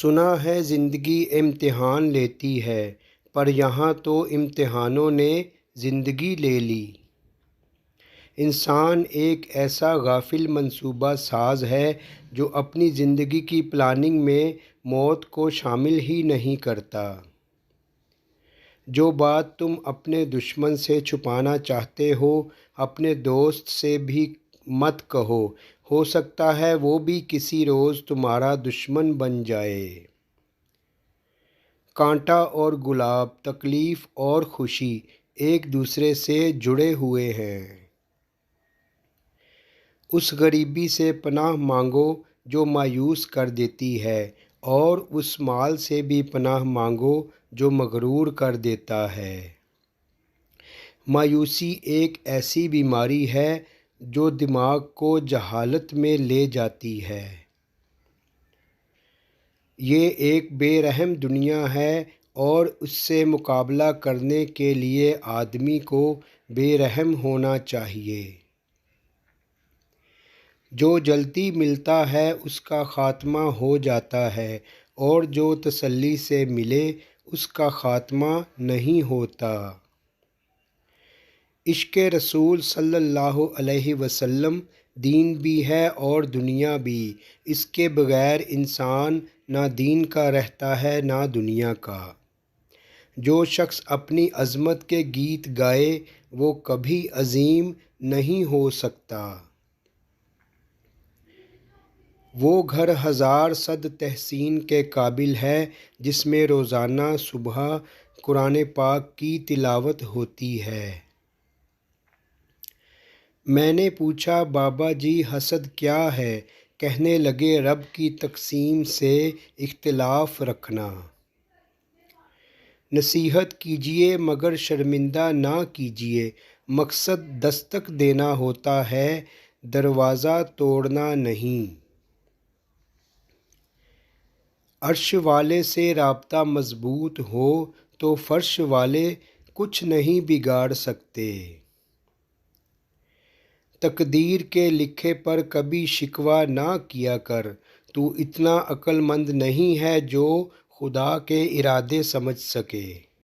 سنا ہے زندگی امتحان لیتی ہے، پر یہاں تو امتحانوں نے زندگی لے لی۔ انسان ایک ایسا غافل منصوبہ ساز ہے جو اپنی زندگی کی پلاننگ میں موت کو شامل ہی نہیں کرتا۔ جو بات تم اپنے دشمن سے چھپانا چاہتے ہو، اپنے دوست سے بھی مت کہو، ہو سکتا ہے وہ بھی کسی روز تمہارا دشمن بن جائے۔ کانٹا اور گلاب، تکلیف اور خوشی ایک دوسرے سے جڑے ہوئے ہیں۔ اس غریبی سے پناہ مانگو جو مایوس کر دیتی ہے، اور اس مال سے بھی پناہ مانگو جو مغرور کر دیتا ہے۔ مایوسی ایک ایسی بیماری ہے جو دماغ کو جہالت میں لے جاتی ہے۔ یہ ایک بے رحم دنیا ہے اور اس سے مقابلہ کرنے کے لیے آدمی کو بے رحم ہونا چاہیے۔ جو جلدی ملتا ہے اس کا خاتمہ ہو جاتا ہے، اور جو تسلی سے ملے اس کا خاتمہ نہیں ہوتا۔ عشق رسول صلی اللہ علیہ وسلم دین بھی ہے اور دنیا بھی۔ اس کے بغیر انسان نہ دین کا رہتا ہے نہ دنیا کا۔ جو شخص اپنی عظمت کے گیت گائے وہ کبھی عظیم نہیں ہو سکتا۔ وہ گھر ہزار صد تحسین کے قابل ہے جس میں روزانہ صبح قرآن پاک کی تلاوت ہوتی ہے۔ میں نے پوچھا بابا جی حسد کیا ہے؟ کہنے لگے رب کی تقسیم سے اختلاف رکھنا۔ نصیحت کیجیے مگر شرمندہ نہ کیجیے، مقصد دستک دینا ہوتا ہے، دروازہ توڑنا نہیں۔ عرش والے سے رابطہ مضبوط ہو تو فرش والے کچھ نہیں بگاڑ سکتے۔ تقدیر کے لکھے پر کبھی شکوہ نہ کیا کر، تو اتنا عقل مند نہیں ہے جو خدا کے ارادے سمجھ سکے۔